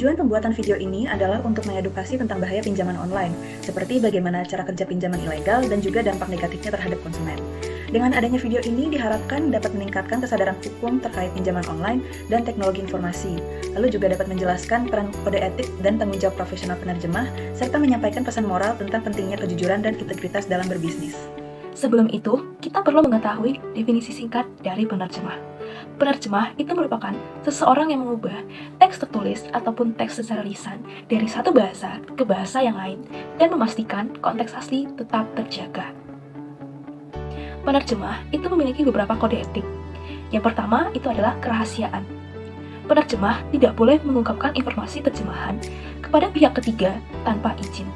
Tujuan pembuatan video ini adalah untuk mengedukasi tentang bahaya pinjaman online, seperti bagaimana cara kerja pinjaman ilegal dan juga dampak negatifnya terhadap konsumen. Dengan adanya video ini diharapkan dapat meningkatkan kesadaran hukum terkait pinjaman online dan teknologi informasi, lalu juga dapat menjelaskan peran kode etik dan tanggung jawab profesional penerjemah, serta menyampaikan pesan moral tentang pentingnya kejujuran dan integritas dalam berbisnis. Sebelum itu, kita perlu mengetahui definisi singkat dari penerjemah. Penerjemah itu merupakan seseorang yang mengubah teks tertulis ataupun teks secara lisan dari satu bahasa ke bahasa yang lain dan memastikan konteks asli tetap terjaga. Penerjemah itu memiliki beberapa kode etik. Yang pertama itu adalah kerahasiaan. Penerjemah tidak boleh mengungkapkan informasi terjemahan kepada pihak ketiga tanpa izin.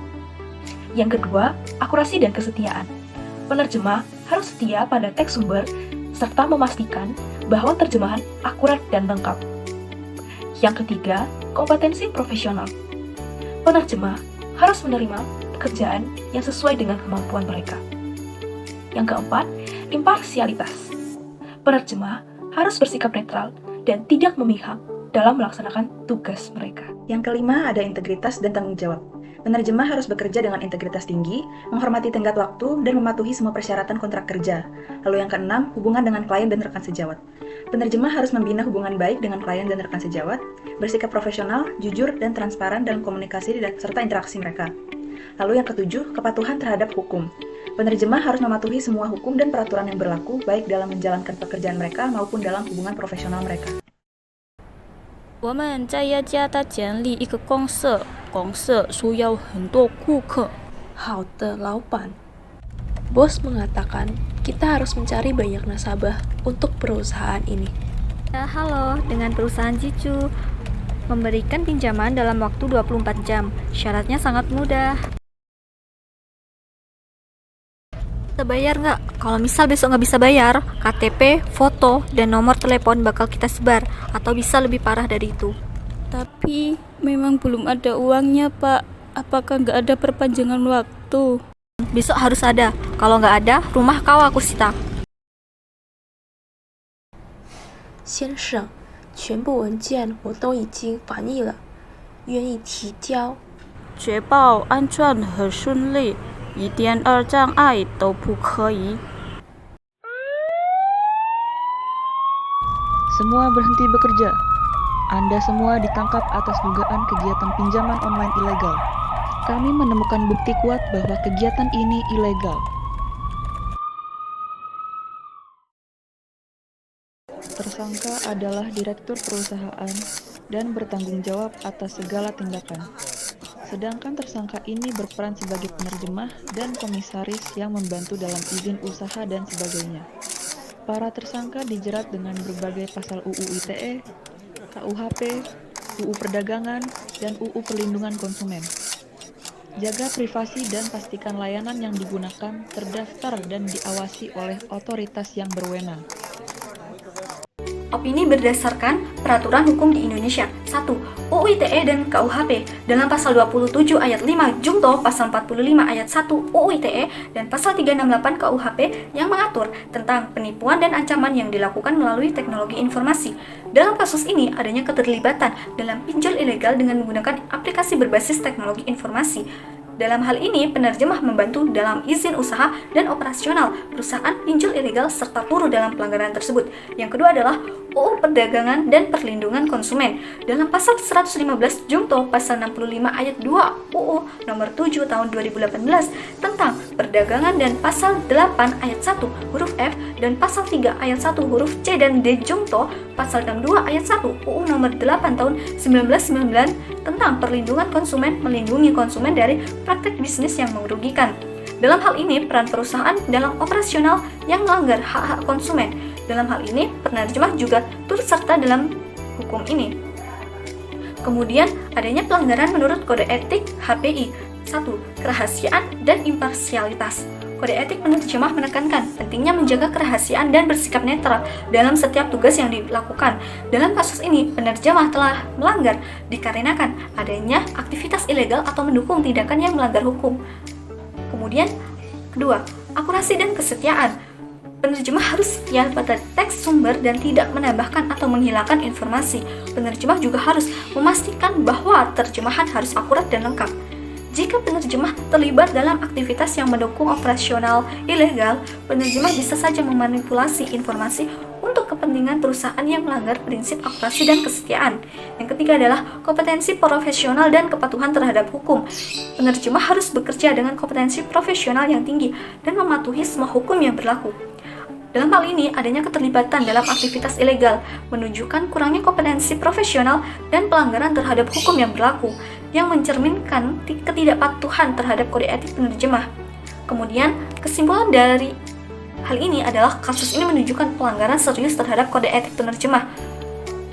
Yang kedua, akurasi dan kesetiaan. Penerjemah harus setia pada teks sumber serta memastikan bahwa terjemahan akurat dan lengkap. Yang ketiga, kompetensi profesional. Penerjemah harus menerima pekerjaan yang sesuai dengan kemampuan mereka. Yang keempat, imparsialitas. Penerjemah harus bersikap netral dan tidak memihak dalam melaksanakan tugas mereka. Yang kelima ada integritas dan tanggung jawab. Penerjemah harus bekerja dengan integritas tinggi, menghormati tenggat waktu, dan mematuhi semua persyaratan kontrak kerja. Lalu yang keenam, hubungan dengan klien dan rekan sejawat. Penerjemah harus membina hubungan baik dengan klien dan rekan sejawat, bersikap profesional, jujur, dan transparan dalam komunikasi serta interaksi mereka. Lalu yang ketujuh, kepatuhan terhadap hukum. Penerjemah harus mematuhi semua hukum dan peraturan yang berlaku, baik dalam menjalankan pekerjaan mereka maupun dalam hubungan profesional mereka. 我们在一家的建立一个公司，公司需要很多顾客。好的，老板。Bos mengatakan kita harus mencari banyak nasabah untuk perusahaan ini. Halo, dengan perusahaan Jicu. Memberikan pinjaman dalam waktu 24 jam. Syaratnya sangat mudah. Bisa bayar nggak? Kalau misal besok nggak bisa bayar, KTP, foto, dan nomor telepon bakal kita sebar, atau bisa lebih parah dari itu. Tapi memang belum ada uangnya, Pak. Apakah nggak ada perpanjangan waktu? Besok harus ada. Kalau nggak ada, rumah kau aku sita. 先生，全部文件我都已经翻译了，愿意提交。确保安全和顺利。一点障碍都不可以。 Semua berhenti bekerja. Anda semua ditangkap atas dugaan kegiatan pinjaman online ilegal. Kami menemukan bukti kuat bahwa kegiatan ini ilegal. Tersangka adalah direktur perusahaan dan bertanggung jawab atas segala tindakan. Sedangkan tersangka ini berperan sebagai penerjemah dan komisaris yang membantu dalam izin usaha dan sebagainya. Para tersangka dijerat dengan berbagai pasal UU ITE, KUHP, UU Perdagangan, dan UU Perlindungan Konsumen. Jaga privasi dan pastikan layanan yang digunakan terdaftar dan diawasi oleh otoritas yang berwenang. Opini berdasarkan peraturan hukum di Indonesia. 1. UU ITE dan KUHP dalam pasal 27 ayat 5 Jungto, pasal 45 ayat 1 UU ITE dan pasal 368 KUHP yang mengatur tentang penipuan dan ancaman yang dilakukan melalui teknologi informasi. Dalam kasus ini adanya keterlibatan dalam pinjol ilegal dengan menggunakan aplikasi berbasis teknologi informasi. Dalam hal ini, penerjemah membantu dalam izin usaha dan operasional perusahaan pinjol ilegal serta turut dalam pelanggaran tersebut. Yang kedua adalah UU Perdagangan dan Perlindungan Konsumen. Dalam pasal 115 Jungto pasal 65 ayat 2 UU nomor 7 tahun 2018 tentang perdagangan dan pasal 8 ayat 1 huruf F dan pasal 3 ayat 1 huruf C dan D Jungto pasal 62 ayat 1 UU nomor 8 tahun 1999 tentang perlindungan konsumen, melindungi konsumen dari praktek bisnis yang merugikan. Dalam hal ini, peran perusahaan dalam operasional yang melanggar hak-hak konsumen. Dalam hal ini, penerjemah juga turut serta dalam hukum ini. Kemudian, adanya pelanggaran menurut kode etik HPI. 1. Kerahasiaan dan imparsialitas. Kode etik penerjemah menekankan pentingnya menjaga kerahasiaan dan bersikap netral dalam setiap tugas yang dilakukan. Dalam kasus ini, penerjemah telah melanggar dikarenakan adanya aktivitas ilegal atau mendukung tindakan yang melanggar hukum. Kemudian, kedua, akurasi dan kesetiaan. Penerjemah harus setia pada teks sumber dan tidak menambahkan atau menghilangkan informasi. Penerjemah juga harus memastikan bahwa terjemahan harus akurat dan lengkap. Jika penerjemah terlibat dalam aktivitas yang mendukung operasional ilegal, penerjemah bisa saja memanipulasi informasi untuk kepentingan perusahaan yang melanggar prinsip akurasi dan kesetiaan. Yang ketiga adalah kompetensi profesional dan kepatuhan terhadap hukum. Penerjemah harus bekerja dengan kompetensi profesional yang tinggi dan mematuhi semua hukum yang berlaku. Dalam hal ini, adanya keterlibatan dalam aktivitas ilegal menunjukkan kurangnya kompetensi profesional dan pelanggaran terhadap hukum yang berlaku, yang mencerminkan ketidakpatuhan terhadap kode etik penerjemah. Kemudian, kesimpulan dari hal ini adalah kasus ini menunjukkan pelanggaran serius terhadap kode etik penerjemah.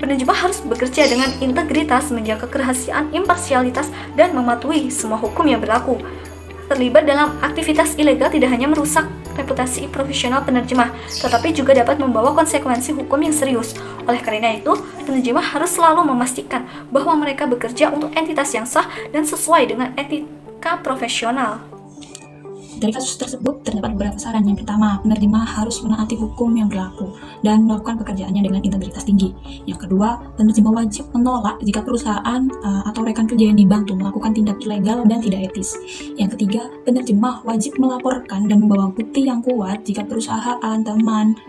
Penerjemah harus bekerja dengan integritas, menjaga kerahasiaan, imparsialitas, dan mematuhi semua hukum yang berlaku. Terlibat dalam aktivitas ilegal tidak hanya merusak reputasi profesional penerjemah, tetapi juga dapat membawa konsekuensi hukum yang serius. Oleh karena itu, penerjemah harus selalu memastikan bahwa mereka bekerja untuk entitas yang sah dan sesuai dengan etika profesional. Dari kasus tersebut, terdapat beberapa saran. Yang pertama, penerjemah harus menaati hukum yang berlaku dan melakukan pekerjaannya dengan integritas tinggi. Yang kedua, penerjemah wajib menolak jika perusahaan atau rekan kerja yang dibantu melakukan tindak ilegal dan tidak etis. Yang ketiga, penerjemah wajib melaporkan dan membawa bukti yang kuat jika perusahaan, teman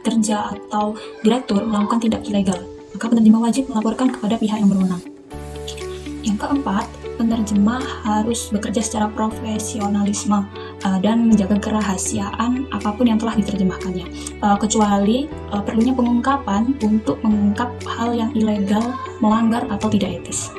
kerja, atau direktur melakukan tindak ilegal. Maka penerjemah wajib melaporkan kepada pihak yang berwenang. Yang keempat, penerjemah harus bekerja secara profesionalisme dan menjaga kerahasiaan apapun yang telah diterjemahkannya, kecuali perlunya pengungkapan untuk mengungkap hal yang ilegal, melanggar, atau tidak etis.